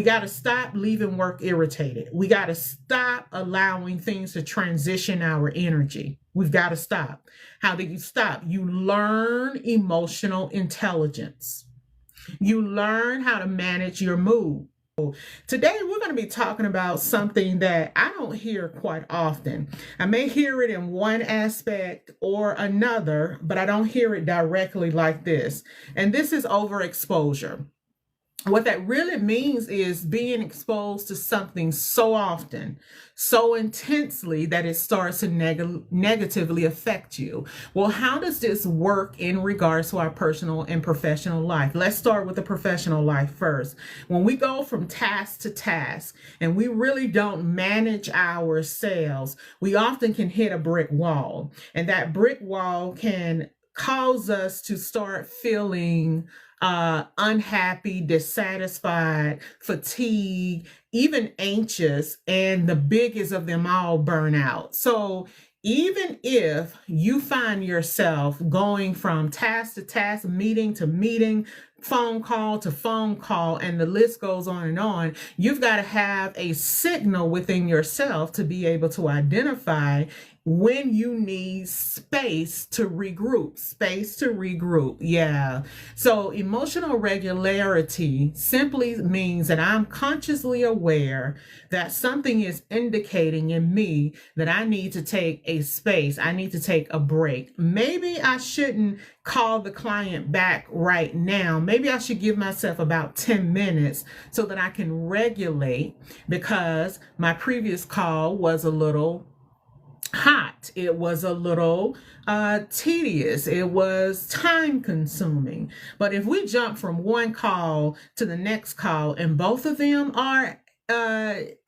We got to stop leaving work irritated. We got to stop allowing things to transition our energy. We've got to stop. How do you stop? You learn emotional intelligence. You learn how to manage your mood. Today, we're going to be talking about something that I don't hear quite often. I may hear it in one aspect or another, but I don't hear it directly like this. And this is overexposure. What that really means is being exposed to something so often, so intensely that it starts to negatively affect you. Well, how does this work in regards to our personal and professional life? Let's start with the professional life first. When we go from task to task and we really don't manage ourselves, we often can hit a brick wall, and that brick wall can cause us to start feeling unhappy, dissatisfied, fatigued, even anxious, and the biggest of them all, burnout. So even if you find yourself going from task to task, meeting to meeting, phone call to phone call, and the list goes on, you've got to have a signal within yourself to be able to identify when you need space to regroup. Yeah. So emotional regularity simply means that I'm consciously aware that something is indicating in me that I need to take a space. I need to take a break. Maybe I shouldn't call the client back right now. Maybe I should give myself about 10 minutes so that I can regulate, because my previous call was a little hot. It was a little tedious. It was time consuming. But if we jump from one call to the next call and both of them are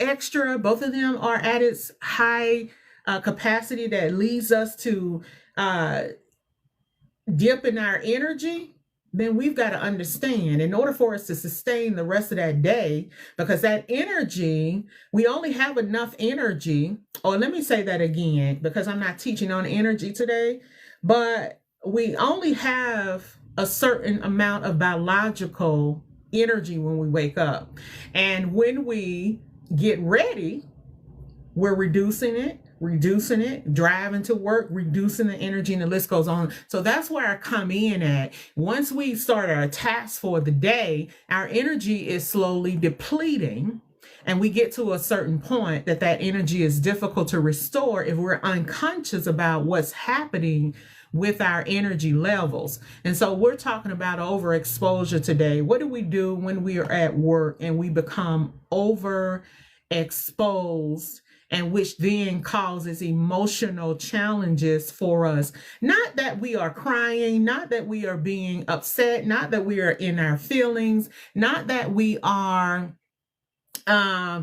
extra, both of them are at its high capacity that leads us to dip in our energy, then we've got to understand, in order for us to sustain the rest of that day, because that energy, we only have enough energy, or let me say that again, because I'm not teaching on energy today, but we only have a certain amount of biological energy when we wake up. And when we get ready, we're reducing it, driving to work, reducing the energy, and the list goes on. So that's where I come in at. Once we start our tasks for the day, our energy is slowly depleting, and we get to a certain point that energy is difficult to restore if we're unconscious about what's happening with our energy levels. And so we're talking about overexposure today. What do we do when we are at work and we become overexposed, and which then causes emotional challenges for us? Not that we are crying, not that we are being upset, not that we are in our feelings, not that we are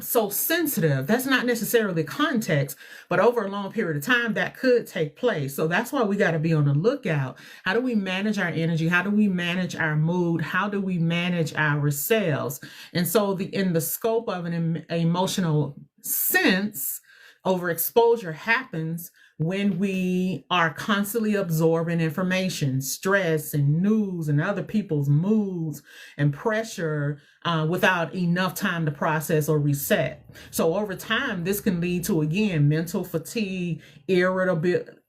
so sensitive. That's not necessarily context, but over a long period of time that could take place. So that's why we got to be on the lookout. How do we manage our energy? How do we manage our mood? How do we manage ourselves? And so in the scope of an emotional sense, overexposure happens when we are constantly absorbing information, stress and news and other people's moods and pressure without enough time to process or reset. So over time, this can lead to, again, mental fatigue,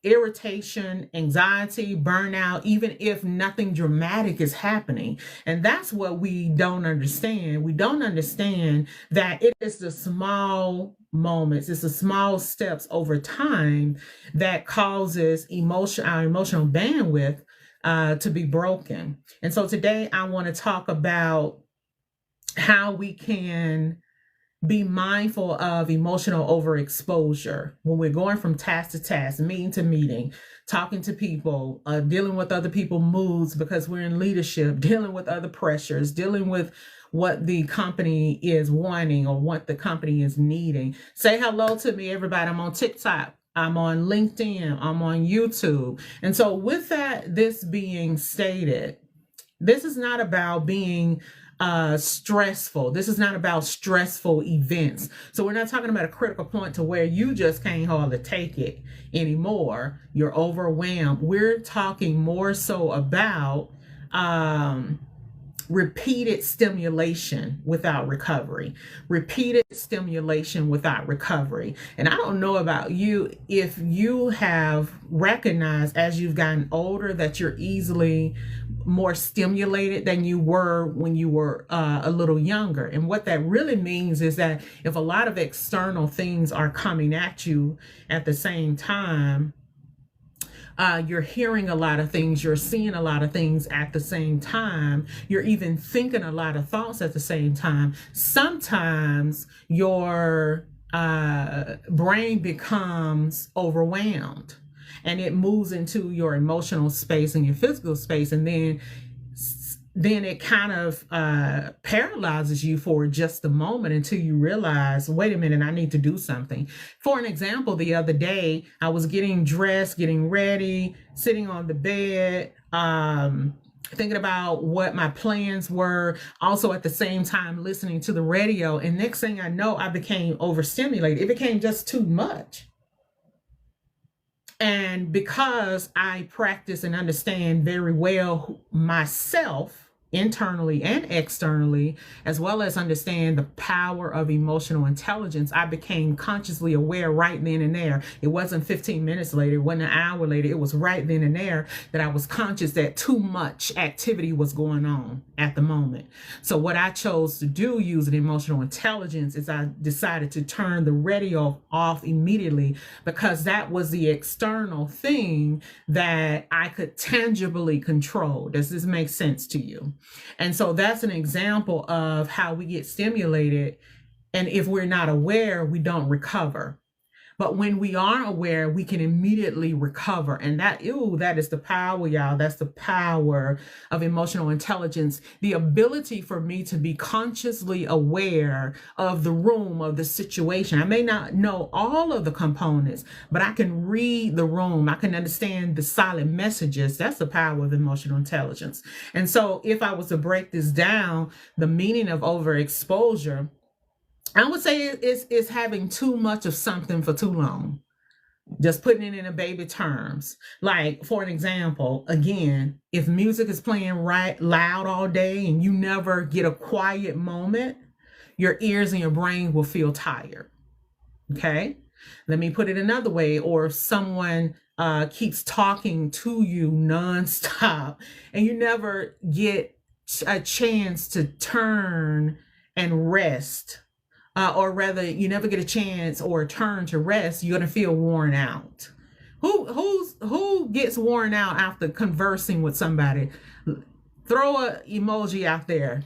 irritation, anxiety, burnout, even if nothing dramatic is happening. And that's what we don't understand. We don't understand that it is the small moments, it's the small steps over time that causes our emotional bandwidth to be broken. And so today I want to talk about how we can be mindful of emotional overexposure when we're going from task to task, meeting to meeting, talking to people, dealing with other people's moods because we're in leadership, dealing with other pressures, dealing with what the company is wanting or what the company is needing. Say hello to me, everybody. I'm on TikTok. I'm on LinkedIn. I'm on YouTube. And so with that, this being stated, this is not about being stressful. This is not about stressful events. So we're not talking about a critical point to where you just can't hardly take it anymore. You're overwhelmed. We're talking more so about repeated stimulation without recovery. Repeated stimulation without recovery. And I don't know about you, if you have recognized as you've gotten older that you're easily more stimulated than you were when you were a little younger. And what that really means is that if a lot of external things are coming at you at the same time, you're hearing a lot of things, you're seeing a lot of things at the same time, you're even thinking a lot of thoughts at the same time. Sometimes your brain becomes overwhelmed and it moves into your emotional space and your physical space, and then it kind of paralyzes you for just a moment until you realize, wait a minute, I need to do something. For an example, the other day, I was getting dressed, getting ready, sitting on the bed, thinking about what my plans were, also at the same time listening to the radio. And next thing I know, I became overstimulated. It became just too much. And because I practice and understand very well myself, internally and externally, as well as understand the power of emotional intelligence, I became consciously aware right then and there. It wasn't 15 minutes later, it wasn't an hour later, it was right then and there that I was conscious that too much activity was going on at the moment. So what I chose to do using emotional intelligence is I decided to turn the radio off immediately, because that was the external thing that I could tangibly control. Does this make sense to you? And so that's an example of how we get stimulated. And if we're not aware, we don't recover. But when we are aware, we can immediately recover. And that is the power, y'all. That's the power of emotional intelligence. The ability for me to be consciously aware of the room, of the situation. I may not know all of the components, but I can read the room. I can understand the silent messages. That's the power of emotional intelligence. And so if I was to break this down, the meaning of overexposure, I would say it's having too much of something for too long. Just putting it in a baby terms. Like, for an example, again, if music is playing right loud all day and you never get a quiet moment, your ears and your brain will feel tired. Okay? Let me put it another way. Or if someone keeps talking to you nonstop and you never get a chance to turn and rest, or rather, you never get a chance or a turn to rest, you're going to feel worn out. Who gets worn out after conversing with somebody? Throw an emoji out there.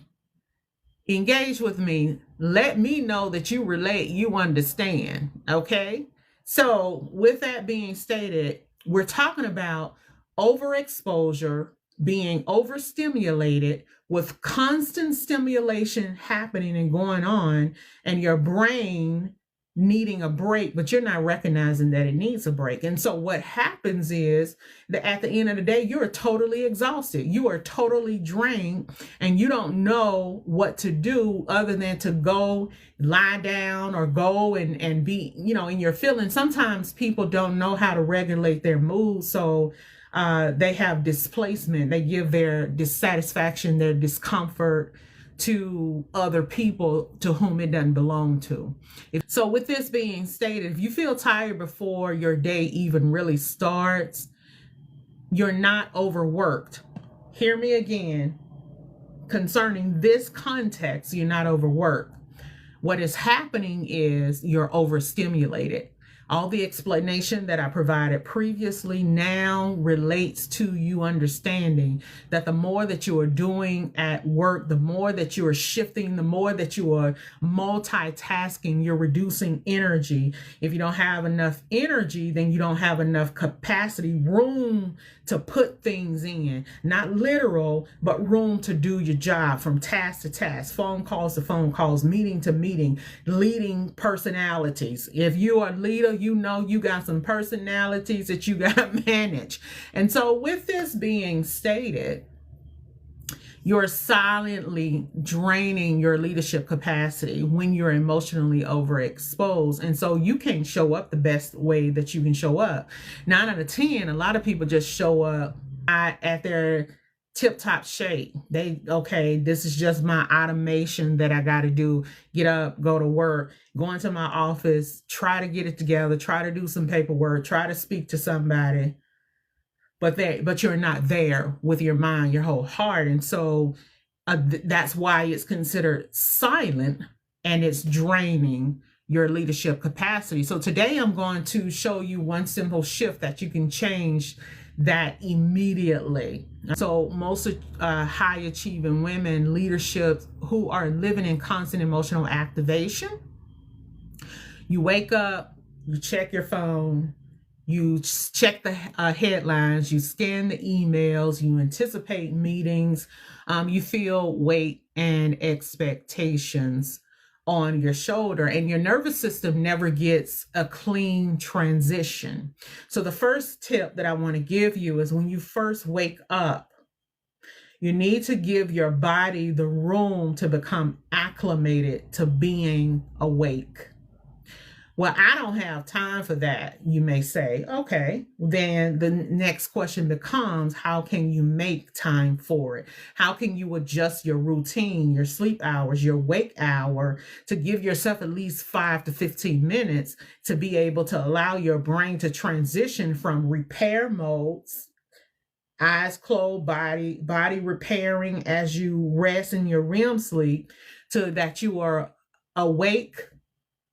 Engage with me. Let me know that you relate, you understand. Okay? So with that being stated, we're talking about overexposure, being overstimulated with constant stimulation happening and going on, and your brain needing a break, but you're not recognizing that it needs a break. And so what happens is that at the end of the day, you're totally exhausted. You are totally drained, and you don't know what to do other than to go lie down or go and be, in your feelings. Sometimes people don't know how to regulate their mood. So they have displacement. They give their dissatisfaction, their discomfort to other people to whom it doesn't belong to. So with this being stated, if you feel tired before your day even really starts, you're not overworked. Hear me again. Concerning this context, you're not overworked. What is happening is you're overstimulated. All the explanation that I provided previously now relates to you understanding that the more that you are doing at work, the more that you are shifting, the more that you are multitasking, you're reducing energy. If you don't have enough energy, then you don't have enough capacity, room to put things in. Not literal, but room to do your job from task to task, phone calls to phone calls, meeting to meeting, leading personalities. If you are a leader, you know you got some personalities that you got to manage. And so with this being stated, you're silently draining your leadership capacity when you're emotionally overexposed. And so you can't show up the best way that you can show up. 9 out of 10, a lot of people just show up at their tip top shape. Okay, this is just my automation that I got to do. Get up, go to work, go into my office, try to get it together, try to do some paperwork, try to speak to somebody. But you're not there with your mind, your whole heart. And so that's why it's considered silent, and it's draining your leadership capacity. So today I'm going to show you one simple shift that you can change that immediately. So most high achieving women, leadership who are living in constant emotional activation, you wake up, you check your phone, you check the headlines, you scan the emails, you anticipate meetings, you feel weight and expectations on your shoulder, and your nervous system never gets a clean transition. So the first tip that I want to give you is when you first wake up, you need to give your body the room to become acclimated to being awake. Well, I don't have time for that, you may say. Okay, then the next question becomes, how can you make time for it? How can you adjust your routine, your sleep hours, your wake hour to give yourself at least 5 to 15 minutes to be able to allow your brain to transition from repair modes, eyes closed, body repairing as you rest in your REM sleep, to that you are awake,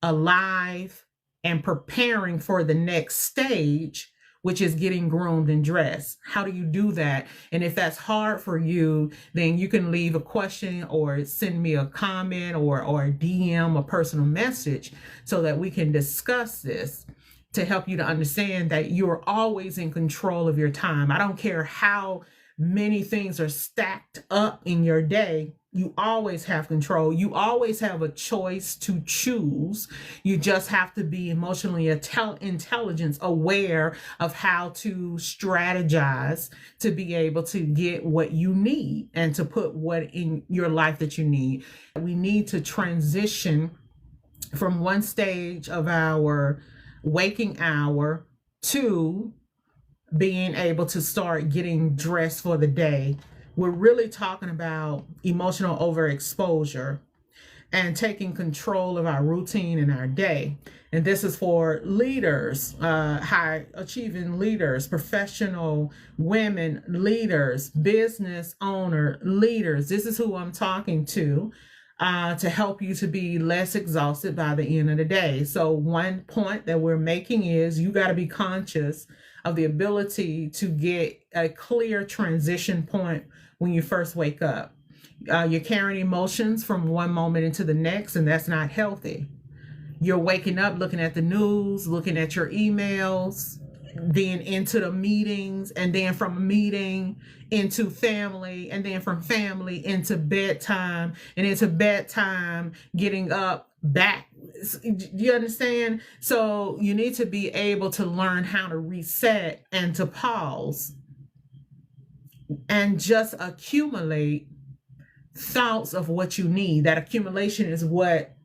alive, and preparing for the next stage, which is getting groomed and dressed. How do you do that? And if that's hard for you, then you can leave a question or send me a comment or a DM, a personal message, so that we can discuss this to help you to understand that you're always in control of your time. I don't care how many things are stacked up in your day. You always have control. You always have a choice to choose. You just have to be emotionally intelligent, aware of how to strategize to be able to get what you need and to put what in your life that you need. We need to transition from one stage of our waking hour to being able to start getting dressed for the day. We're really talking about emotional overexposure and taking control of our routine in our day. And this is for leaders, high achieving leaders, professional women leaders, business owner leaders. This is who I'm talking to help you to be less exhausted by the end of the day. So one point that we're making is you got to be conscious of the ability to get a clear transition point when you first wake up. You're carrying emotions from one moment into the next, and that's not healthy. You're waking up looking at the news, looking at your emails, then into the meetings, and then from a meeting into family, and then from family into bedtime, and into bedtime getting up back. You understand? So you need to be able to learn how to reset and to pause and just accumulate thoughts of what you need. That accumulation is what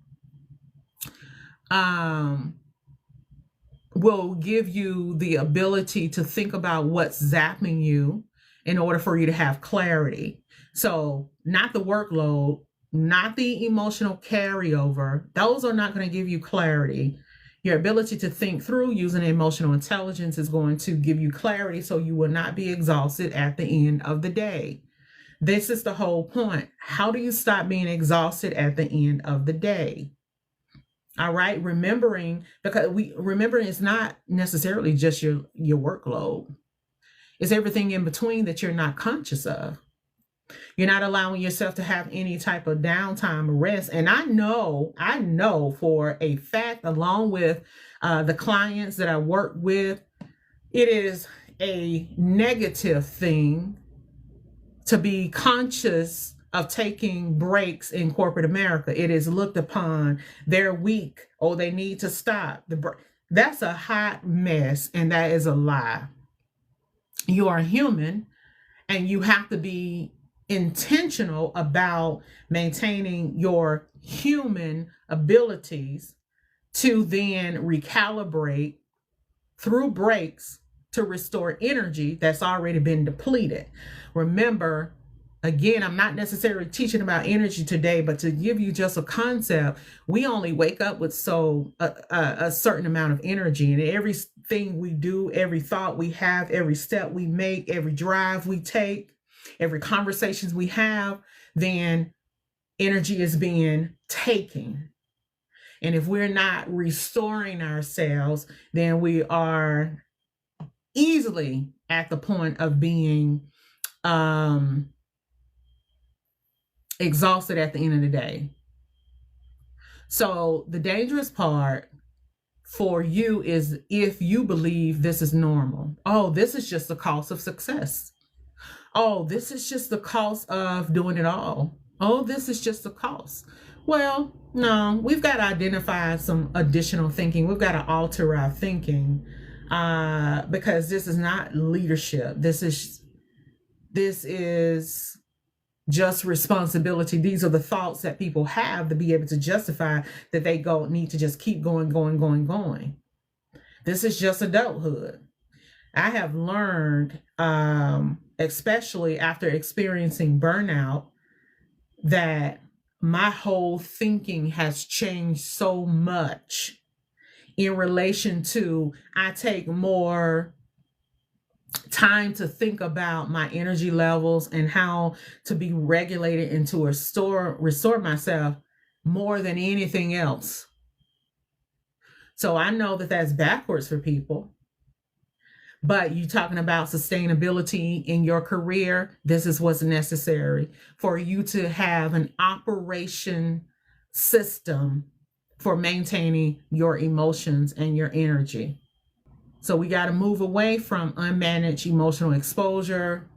will give you the ability to think about what's zapping you in order for you to have clarity. So not the workload, not the emotional carryover. Those are not going to give you clarity. Your ability to think through using emotional intelligence is going to give you clarity, so you will not be exhausted at the end of the day. This is the whole point. How do you stop being exhausted at the end of the day? All right, remembering, because remembering is not necessarily just your workload. It's everything in between that you're not conscious of. You're not allowing yourself to have any type of downtime or rest. And I know for a fact, along with the clients that I work with, it is a negative thing to be conscious of taking breaks in corporate America. It is looked upon, they're weak, or they need to stop. That's a hot mess, and that is a lie. You are human, and you have to be intentional about maintaining your human abilities to then recalibrate through breaks to restore energy that's already been depleted. Remember, again, I'm not necessarily teaching about energy today, but to give you just a concept, we only wake up with a certain amount of energy, and everything we do, every thought we have, every step we make, every drive we take, every conversations we have, then energy is being taken. And if we're not restoring ourselves, then we are easily at the point of being exhausted at the end of the day. So the dangerous part for you is if you believe this is normal. Oh, this is just the cost of success. Oh, this is just the cost of doing it all. Oh, this is just the cost. Well, no, we've got to identify some additional thinking. We've got to alter our thinking because this is not leadership. This is just responsibility. These are the thoughts that people have to be able to justify that they need to just keep going. This is just adulthood. I have learned, especially after experiencing burnout, that my whole thinking has changed so much in relation to I take more time to think about my energy levels and how to be regulated and to restore myself more than anything else. So I know that that's backwards for people. But you talking about sustainability in your career, this is what's necessary for you to have an operation system for maintaining your emotions and your energy. So we got to move away from unmanaged emotional exposure.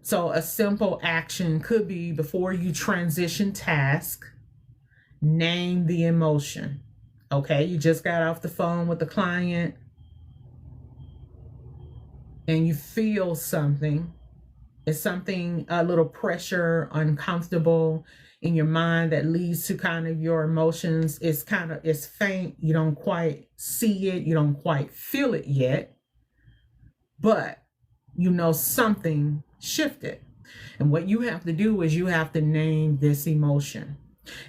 So a simple action could be before you transition task, name the emotion. Okay, you just got off the phone with the client and you feel something. It's something, a little pressure, uncomfortable in your mind that leads to kind of your emotions. It's faint. You don't quite see it. You don't quite feel it yet, but you know something shifted. And what you have to do is you have to name this emotion.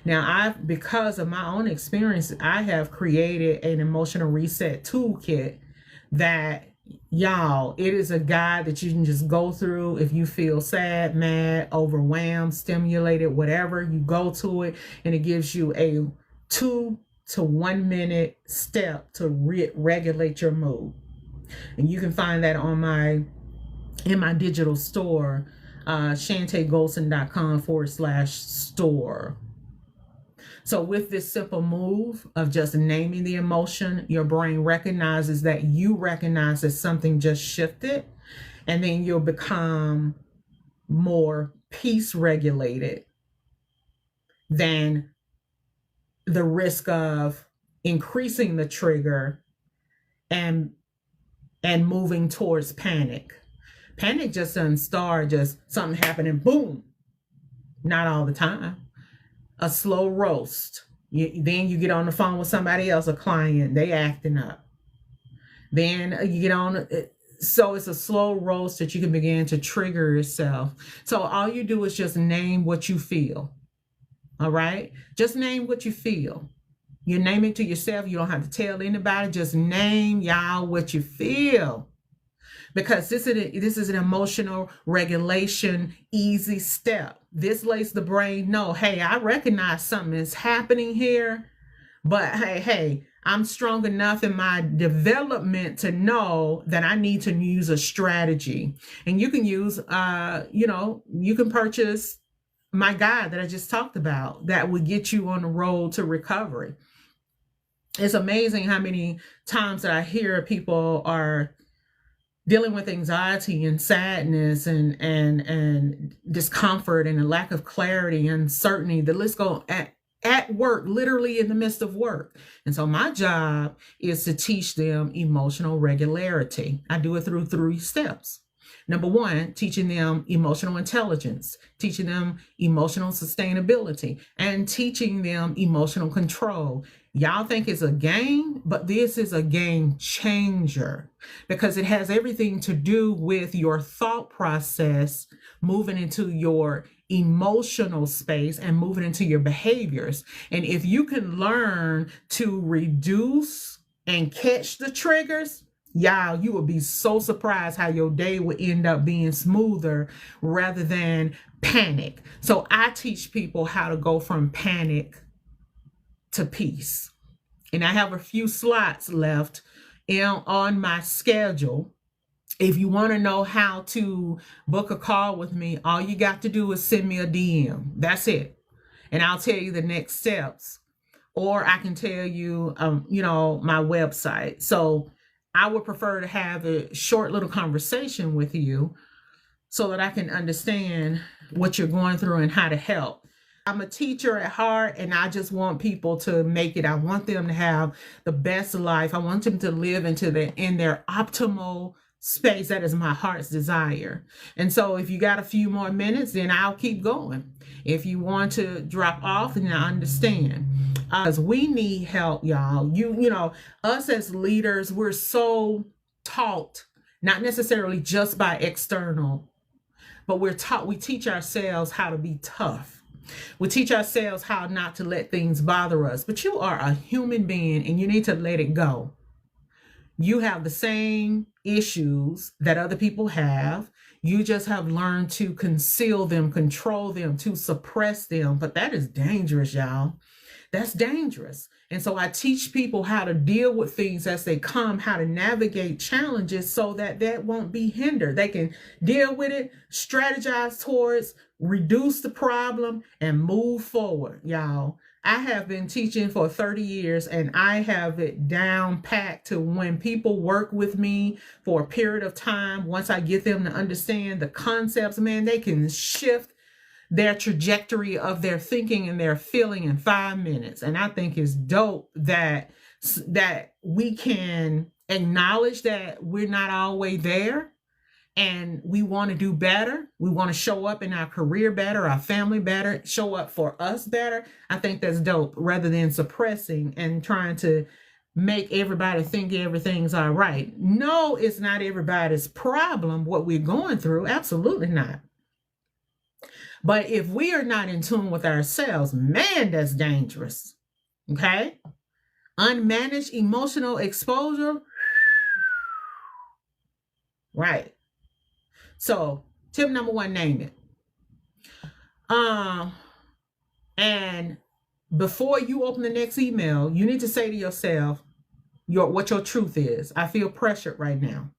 Now, because of my own experience, I have created an emotional reset toolkit that, y'all, it is a guide that you can just go through if you feel sad, mad, overwhelmed, stimulated, whatever. You go to it and it gives you a 2 to 1 minute step to regulate your mood. And you can find that in my digital store, shantaegolson.com/store. So with this simple move of just naming the emotion, your brain recognizes that you recognize that something just shifted, and then you'll become more peace regulated than the risk of increasing the trigger and moving towards panic. Panic just doesn't start just something happening, boom. Not all the time. A slow roast. Then you get on the phone with somebody else, a client, they acting up. Then you get on, so it's a slow roast that you can begin to trigger yourself. So all you do is just name what you feel. All right? Just name what you feel. You name it to yourself. You don't have to tell anybody. Just name, y'all, what you feel. Because this is an emotional regulation, easy step. This lets the brain know, hey, I recognize something is happening here, but hey, I'm strong enough in my development to know that I need to use a strategy. And you can use, you can purchase my guide that I just talked about that would get you on the road to recovery. It's amazing how many times that I hear people are dealing with anxiety and sadness and discomfort and a lack of clarity and uncertainty. The list goes at work, literally in the midst of work. And so my job is to teach them emotional regularity. I do it through 3 steps. Number one, teaching them emotional intelligence, teaching them emotional sustainability, and teaching them emotional control. Y'all think it's a game, but this is a game changer because it has everything to do with your thought process moving into your emotional space and moving into your behaviors. And if you can learn to reduce and catch the triggers, y'all, you will be so surprised how your day would end up being smoother rather than panic. So I teach people how to go from panic to peace. And I have a few slots left on my schedule. If you want to know how to book a call with me, all you got to do is send me a DM. That's it. And I'll tell you the next steps. Or I can tell you, my website. So I would prefer to have a short little conversation with you so that I can understand what you're going through and how to help. I'm a teacher at heart, and I just want people to make it. I want them to have the best life. I want them to live in their optimal space. That is my heart's desire. And so if you got a few more minutes, then I'll keep going. If you want to drop off, then I understand. Because we need help, y'all. Us as leaders, we're so taught, not necessarily just by external, but we teach ourselves how to be tough. We teach ourselves how not to let things bother us. But you are a human being and you need to let it go. You have the same issues that other people have. You just have learned to conceal them, control them, to suppress them. But that is dangerous, y'all. That's dangerous. And so I teach people how to deal with things as they come, how to navigate challenges so that won't be hindered. They can deal with it, strategize towards, reduce the problem, and move forward, y'all. I have been teaching for 30 years and I have it down packed to when people work with me for a period of time, once I get them to understand the concepts, man, they can shift their trajectory of their thinking and their feeling in 5 minutes. And I think it's dope that we can acknowledge that we're not always there and we want to do better. We want to show up in our career better, our family better, show up for us better. I think that's dope rather than suppressing and trying to make everybody think everything's all right. No, it's not everybody's problem what we're going through. Absolutely not. But if we are not in tune with ourselves, man, that's dangerous. Okay? Unmanaged emotional exposure. Right. So, tip number 1, name it. And before you open the next email, you need to say to yourself what your truth is. I feel pressured right now.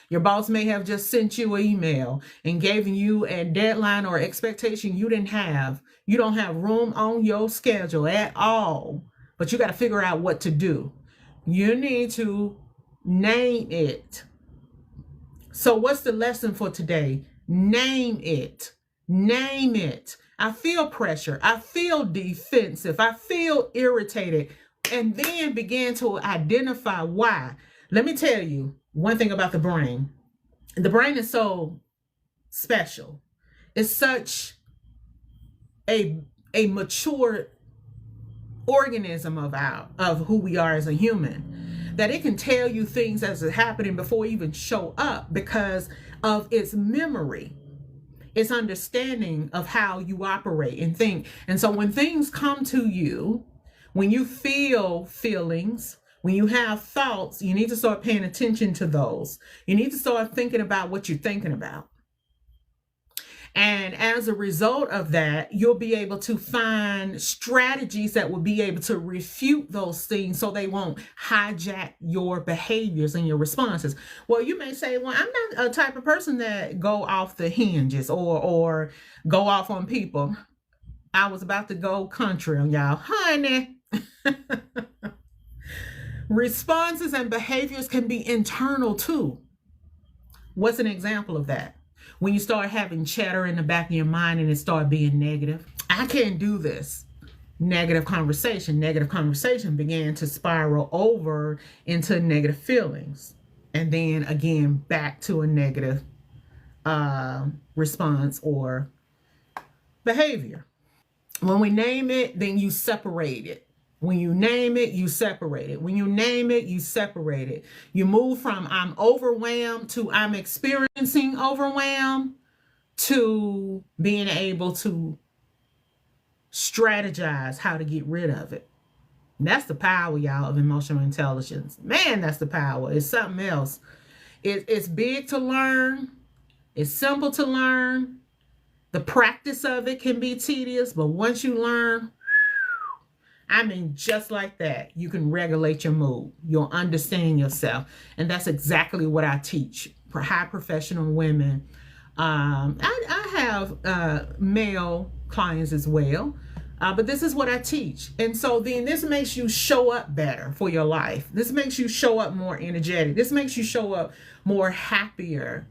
Your boss may have just sent you an email and given you a deadline or expectation you didn't have. You don't have room on your schedule at all, but you got to figure out what to do. You need to name it. So what's the lesson for today? Name it. Name it. I feel pressure. I feel defensive. I feel irritated. And then begin to identify why. Let me tell you one thing about the brain. The brain is so special. It's such a mature organism of who we are as a human, that it can tell you things as it's happening before you even show up because of its memory, its understanding of how you operate and think. And so when things come to you, when you feel feelings, when you have thoughts, you need to start paying attention to those. You need to start thinking about what you're thinking about. And as a result of that, you'll be able to find strategies that will be able to refute those things so they won't hijack your behaviors and your responses. Well, you may say, well, I'm not a type of person that go off the hinges or go off on people. I was about to go country on y'all. Honey. Responses and behaviors can be internal too. What's an example of that? When you start having chatter in the back of your mind and it start being negative. I can't do this. Negative conversation. Negative conversation began to spiral over into negative feelings. and then again back to a negative response or behavior. When we name it, then you separate it. When you name it, you separate it. When you name it, you separate it. You move from I'm overwhelmed to I'm experiencing overwhelm to being able to strategize how to get rid of it. And that's the power, y'all, of emotional intelligence. Man, that's the power. It's something else. It's big to learn. It's simple to learn. The practice of it can be tedious, but once you learn, I mean, just like that, you can regulate your mood. You'll understand yourself. And that's exactly what I teach for high professional women. I have male clients as well, but this is what I teach. And so then this makes you show up better for your life. This makes you show up more energetic. This makes you show up more happier.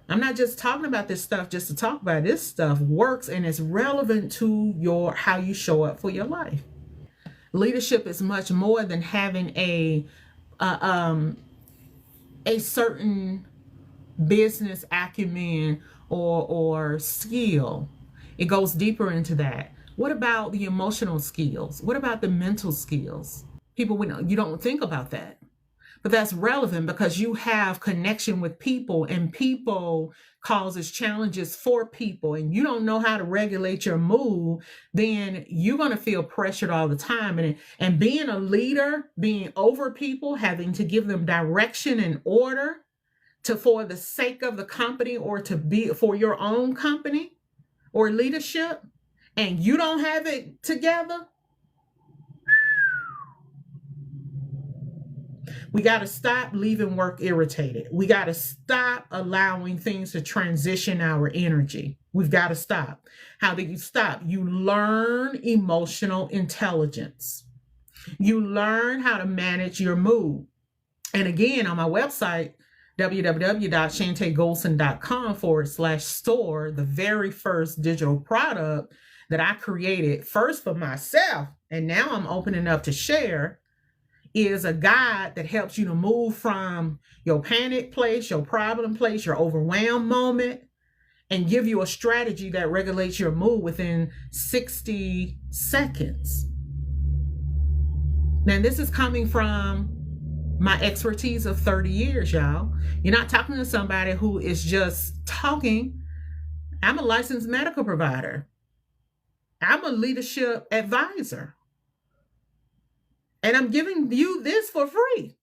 I'm not just talking about this stuff just to talk about it. This stuff works and it's relevant to how you show up for your life. Leadership is much more than having a certain business acumen or skill. It goes deeper into that. What about the emotional skills? What about the mental skills? People, you don't think about that. But that's relevant because you have connection with people, and people causes challenges for people, and you don't know how to regulate your mood, then you're going to feel pressured all the time. And being a leader, being over people, having to give them direction and order for the sake of the company or to be for your own company or leadership, and you don't have it together. We got to stop leaving work irritated. We got to stop allowing things to transition our energy. We've got to stop. How do you stop? You learn emotional intelligence. You learn how to manage your mood. And again, on my website, www.shantaegolson.com/store, the very first digital product that I created first for myself, and now I'm opening up to share, is a guide that helps you to move from your panic place, your problem place, your overwhelmed moment, and give you a strategy that regulates your mood within 60 seconds. Now, this is coming from my expertise of 30 years, y'all. You're not talking to somebody who is just talking. I'm a licensed medical provider. I'm a leadership advisor. And I'm giving you this for free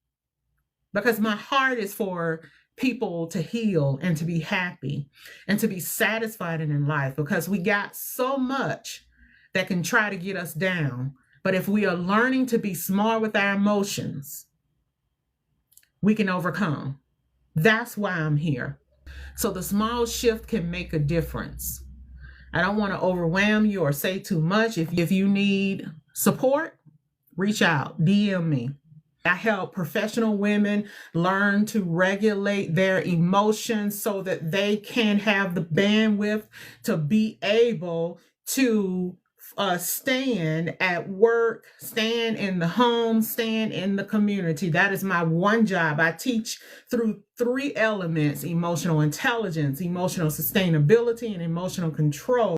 because my heart is for people to heal and to be happy and to be satisfied in life, because we got so much that can try to get us down. But if we are learning to be smart with our emotions, we can overcome. That's why I'm here. So the small shift can make a difference. I don't want to overwhelm you or say too much. If you need support, reach out, DM me. I help professional women learn to regulate their emotions so that they can have the bandwidth to be able to stand at work, stand in the home, stand in the community. That is my one job. I teach through 3 elements: emotional intelligence, emotional sustainability, and emotional control.